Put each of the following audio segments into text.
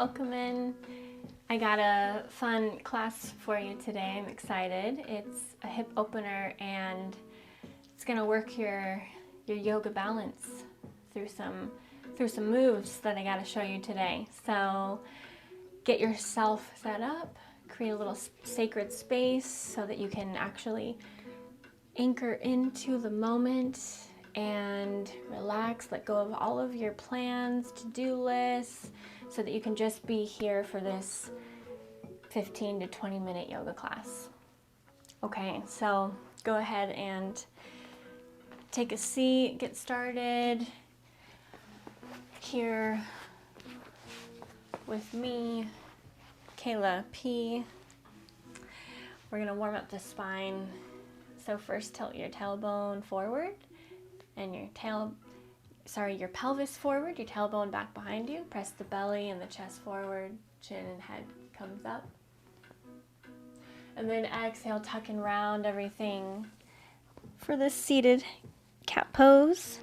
welcome in. I got a fun class for you today. I'm excited. It's a hip opener and it's gonna work your yoga balance through some moves that I gotta show you today. So get yourself set up, create a little sacred space so that you can actually anchor into the moment and relax, let go of all of your plans, to-do lists, so that you can just be here for this 15 to 20 minute yoga class. Okay, so go ahead and take a seat, get started here with me, Kayla P. We're gonna warm up the spine. So first tilt your tailbone forward and your pelvis forward, your tailbone back behind you. Press the belly and the chest forward, chin and head comes up. And then exhale, tuck and round everything for this seated cat pose.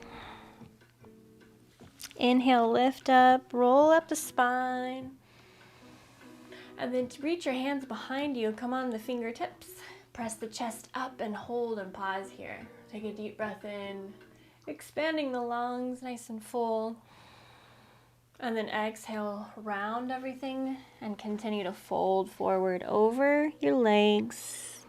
Inhale, lift up, roll up the spine. And then to reach your hands behind you, come on the fingertips. Press the chest up and hold and pause here. Take a deep breath in, expanding the lungs nice and full. And then exhale, round everything and continue to fold forward over your legs.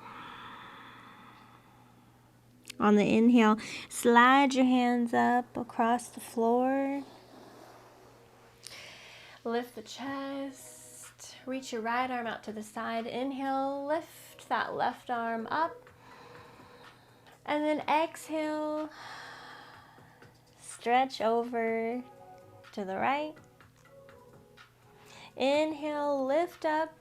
On the inhale, slide your hands up across the floor. Lift the chest, reach your right arm out to the side. Inhale, lift that left arm up. And then exhale, stretch over to the right. Inhale, lift up.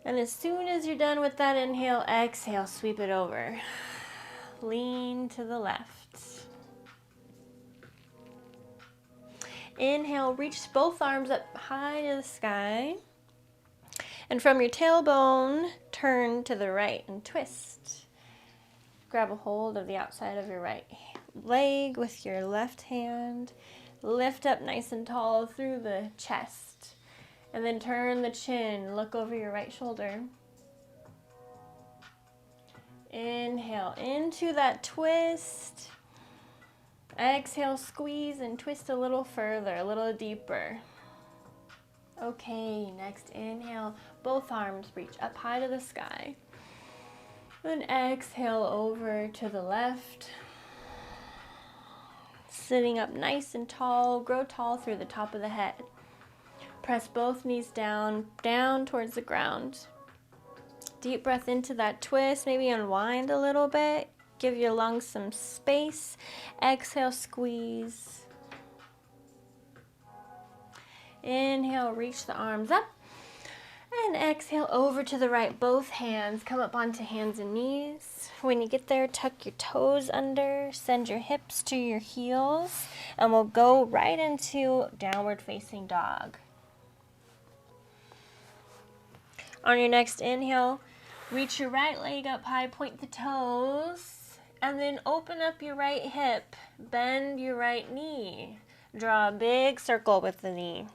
And as soon as you're done with that inhale, exhale, sweep it over. Lean to the left. Inhale, reach both arms up high to the sky. And from your tailbone, turn to the right and twist. Grab a hold of the outside of your right leg with your left hand. Lift up nice and tall through the chest. And then turn the chin, look over your right shoulder. Inhale into that twist. Exhale, squeeze and twist a little further, a little deeper. Okay, next inhale, both arms reach up high to the sky. Then exhale over to the left. Sitting up nice and tall, grow tall through the top of the head. Press both knees down towards the ground. Deep breath into that twist, maybe unwind a little bit. Give your lungs some space. Exhale, squeeze. Inhale, reach the arms up. And exhale over to the right, both hands. Come up onto hands and knees. When you get there, tuck your toes under. Send your hips to your heels. And we'll go right into downward facing dog. On your next inhale, reach your right leg up high, point the toes, and then open up your right hip, bend your right knee. Draw a big circle with the knee.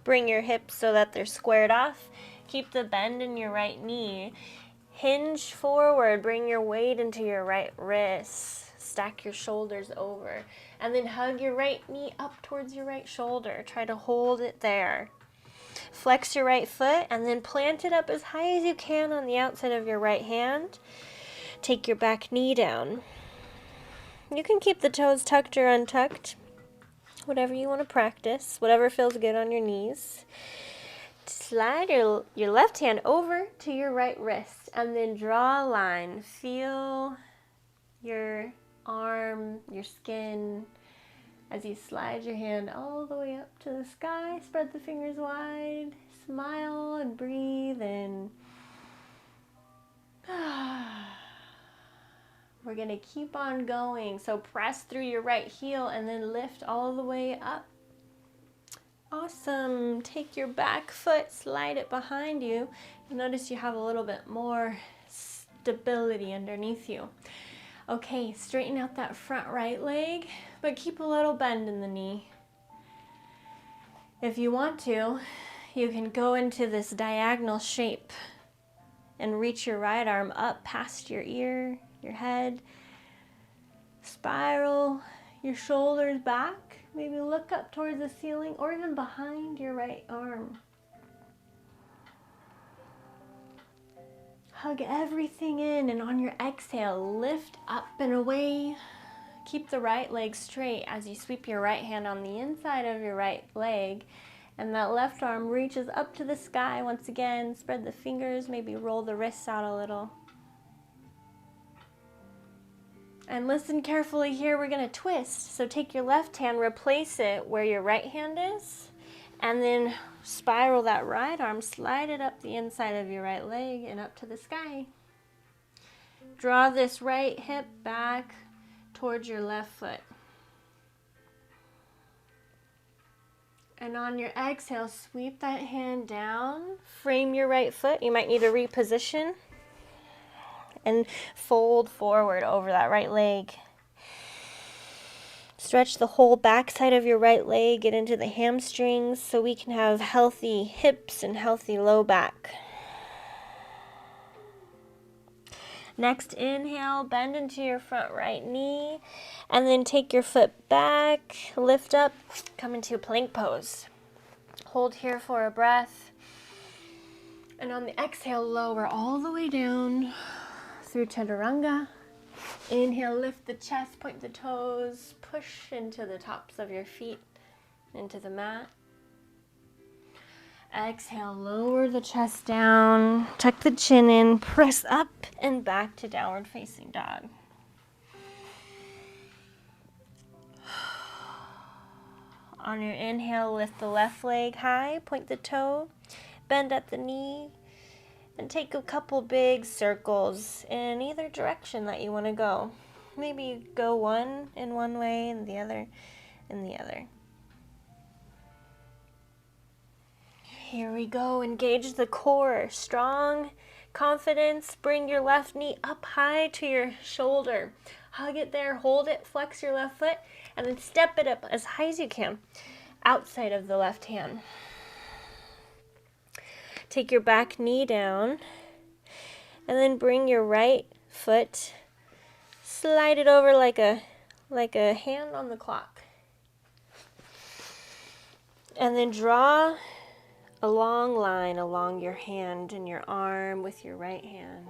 Bring your hips so that they're squared off. Keep the bend in your right knee. Hinge forward, bring your weight into your right wrist. Stack your shoulders over. And then hug your right knee up towards your right shoulder. Try to hold it there. Flex your right foot and then plant it up as high as you can on the outside of your right hand. Take your back knee down. You can keep the toes tucked or untucked. Whatever you want to practice. Whatever feels good on your knees. Slide your left hand over to your right wrist and then draw a line. Feel your arm, your skin, as you slide your hand all the way up to the sky. Spread the fingers wide, smile and breathe in. We're gonna keep on going. So press through your right heel and then lift all the way up. Awesome. Take your back foot, slide it behind you. You'll notice you have a little bit more stability underneath you. Okay, straighten out that front right leg, but keep a little bend in the knee. If you want to, you can go into this diagonal shape and reach your right arm up past your ear, your head. Spiral your shoulders back. Maybe look up towards the ceiling or even behind your right arm. Hug everything in, and on your exhale, lift up and away. Keep the right leg straight as you sweep your right hand on the inside of your right leg, and that left arm reaches up to the sky once again. Spread the fingers, maybe roll the wrists out a little. And listen carefully here, we're gonna twist. So take your left hand, replace it where your right hand is, and then spiral that right arm, slide it up the inside of your right leg and up to the sky. Draw this right hip back towards your left foot. And on your exhale, sweep that hand down, frame your right foot. You might need to reposition and fold forward over that right leg. Stretch the whole backside of your right leg, get into the hamstrings so we can have healthy hips and healthy low back. Next inhale, bend into your front right knee, and then take your foot back, lift up, come into plank pose. Hold here for a breath. And on the exhale, lower all the way down through chaturanga. Inhale, lift the chest, point the toes, push into the tops of your feet, into the mat. Exhale, lower the chest down, tuck the chin in, press up and back to downward facing dog. On your inhale, lift the left leg high, point the toe, bend at the knee, and take a couple big circles in either direction that you want to go. Maybe you go one in one way and the other in the other. Here we go. Engage the core. Strong confidence. Bring your left knee up high to your shoulder. Hug it there. Hold it. Flex your left foot. And then step it up as high as you can outside of the left hand. Take your back knee down. And then bring your right foot. Slide it over like a hand on the clock. And then draw a long line along your hand and your arm with your right hand,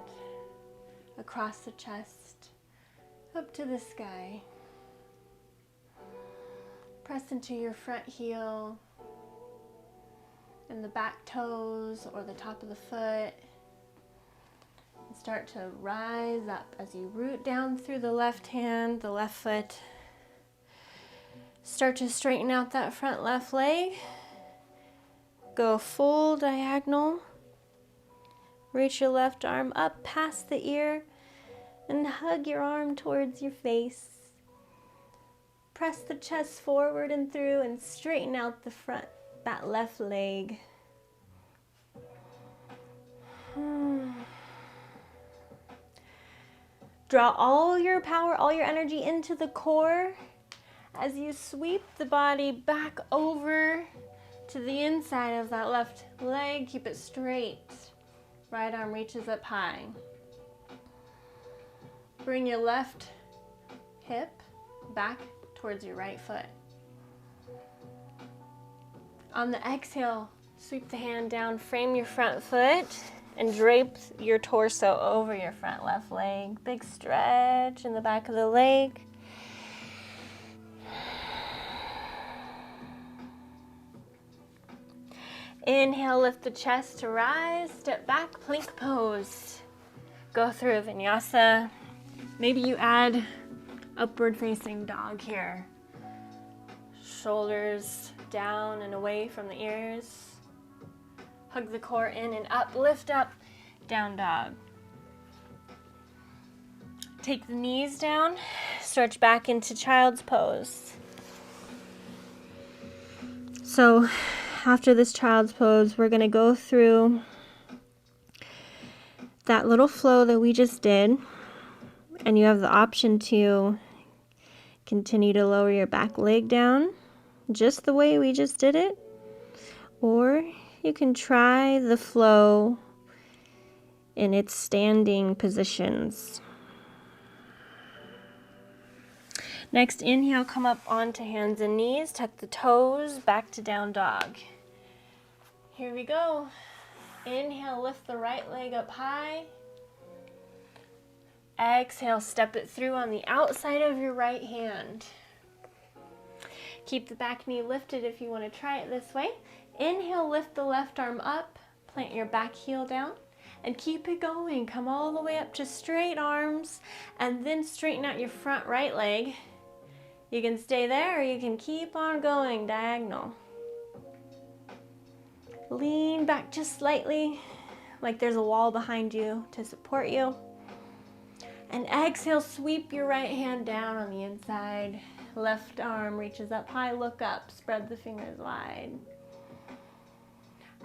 across the chest, up to the sky. Press into your front heel and the back toes or the top of the foot. And start to rise up as you root down through the left hand, the left foot. Start to straighten out that front left leg. Go full diagonal. Reach your left arm up past the ear and hug your arm towards your face. Press the chest forward and through and straighten out the front, that left leg. Draw all your power, all your energy into the core as you sweep the body back over to the inside of that left leg. Keep it straight. Right arm reaches up high. Bring your left hip back towards your right foot. On the exhale, sweep the hand down, frame your front foot, and drape your torso over your front left leg. Big stretch in the back of the leg. Inhale, lift the chest to rise, step back, plank pose. Go through a vinyasa. Maybe you add upward facing dog here. Shoulders down and away from the ears. Hug the core in and up, lift up, down dog. Take the knees down, stretch back into child's pose. So after this child's pose, we're gonna go through that little flow that we just did. And you have the option to continue to lower your back leg down, just the way we just did it. Or you can try the flow in its standing positions. Next, inhale, come up onto hands and knees, tuck the toes, back to down dog. Here we go. Inhale, lift the right leg up high. Exhale, step it through on the outside of your right hand. Keep the back knee lifted if you want to try it this way. Inhale, lift the left arm up, plant your back heel down, and keep it going. Come all the way up to straight arms, and then straighten out your front right leg. You can stay there, or you can keep on going diagonal. Lean back just slightly, like there's a wall behind you to support you. And exhale, sweep your right hand down on the inside. Left arm reaches up high, look up, spread the fingers wide.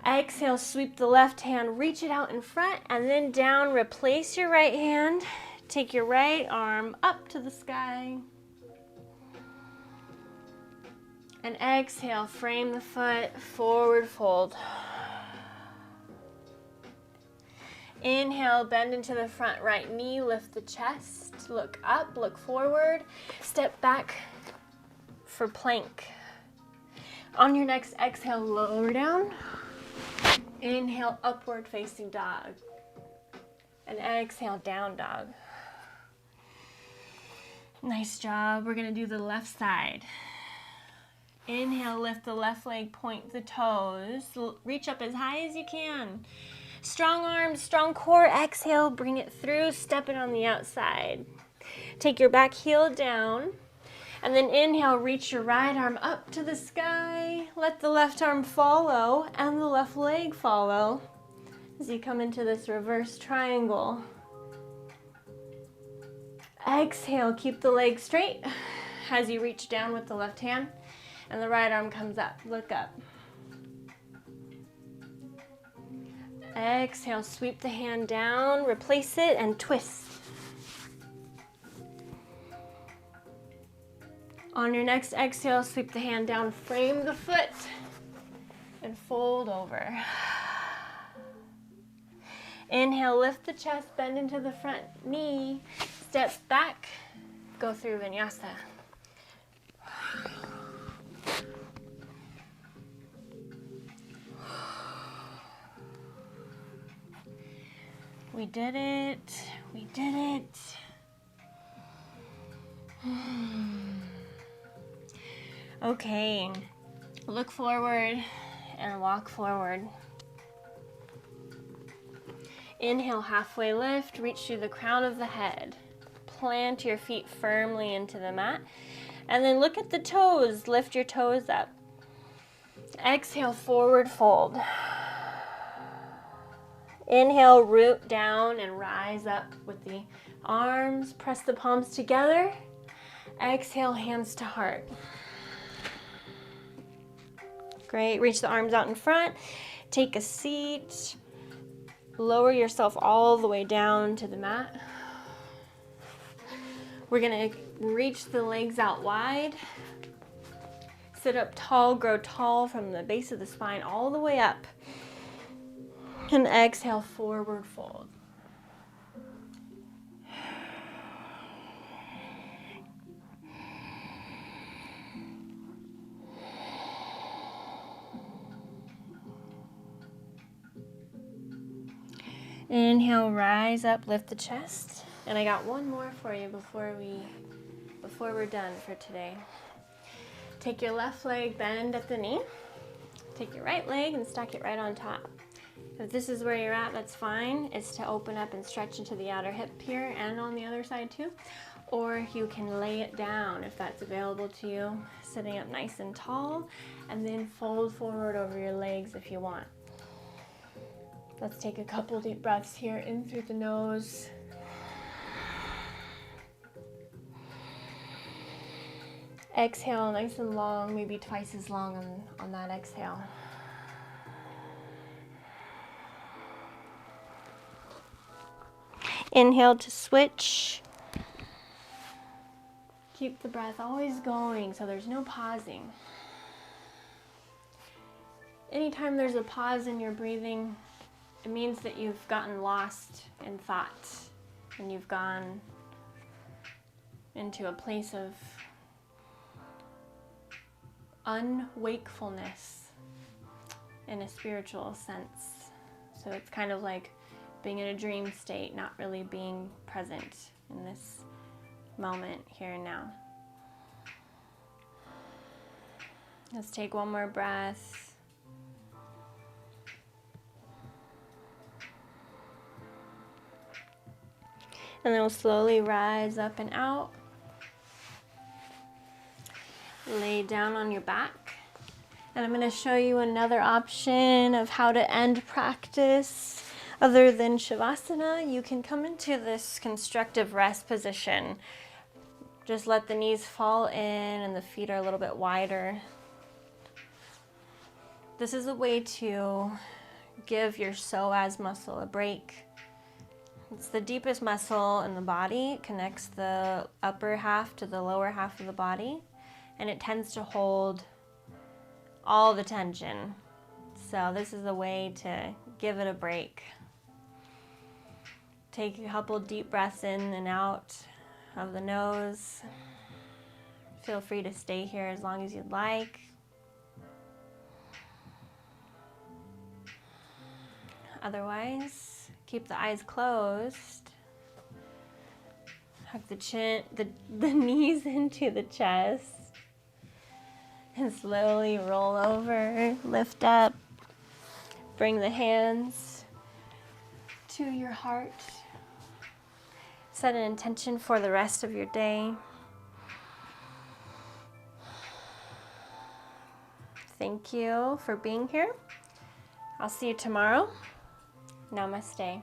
Exhale, sweep the left hand, reach it out in front, and then down, replace your right hand. Take your right arm up to the sky. And exhale, frame the foot, forward fold. Inhale, bend into the front right knee, lift the chest, look up, look forward, step back for plank. On your next exhale, lower down. Inhale, upward facing dog. And exhale, down dog. Nice job. We're gonna do the left side. Inhale, lift the left leg, point the toes, reach up as high as you can. Strong arms, strong core. Exhale, bring it through, step it on the outside. Take your back heel down, and then inhale, reach your right arm up to the sky. Let the left arm follow and the left leg follow as you come into this reverse triangle. Exhale, keep the leg straight as you reach down with the left hand, and the right arm comes up. Look up. Exhale, sweep the hand down, replace it, and twist. On your next exhale, sweep the hand down, frame the foot, and fold over. Inhale, lift the chest, bend into the front knee, step back, go through vinyasa. We did it. We did it. Okay, look forward and walk forward. Inhale, halfway lift, reach through the crown of the head. Plant your feet firmly into the mat. And then look at the toes, lift your toes up. Exhale, forward fold. Inhale, root down and rise up with the arms. Press the palms together. Exhale, hands to heart. Great, reach the arms out in front. Take a seat. Lower yourself all the way down to the mat. We're gonna reach the legs out wide. Sit up tall, grow tall from the base of the spine all the way up. And exhale, forward fold. Inhale, rise up, lift the chest. And I got one more for you before we're done for today. Take your left leg, bend at the knee. Take your right leg and stack it right on top. If this is where you're at, that's fine. It's to open up and stretch into the outer hip here and on the other side too. Or you can lay it down if that's available to you, sitting up nice and tall, and then fold forward over your legs if you want. Let's take a couple deep breaths here, in through the nose. Exhale nice and long, maybe twice as long on that exhale. Inhale to switch. Keep the breath always going so there's no pausing. Anytime there's a pause in your breathing, it means that you've gotten lost in thought and you've gone into a place of unwakefulness in a spiritual sense. So it's kind of like being in a dream state, not really being present in this moment here and now. Let's take one more breath. And then we'll slowly rise up and out. Lay down on your back. And I'm going to show you another option of how to end practice. Other than Shavasana, you can come into this constructive rest position. Just let the knees fall in and the feet are a little bit wider. This is a way to give your psoas muscle a break. It's the deepest muscle in the body. It connects the upper half to the lower half of the body, and it tends to hold all the tension. So this is a way to give it a break. Take a couple deep breaths in and out of the nose. Feel free to stay here as long as you'd like. Otherwise, keep the eyes closed. Hug the chin, the knees into the chest. And slowly roll over, lift up. Bring the hands to your heart. Set an intention for the rest of your day. Thank you for being here. I'll see you tomorrow. Namaste.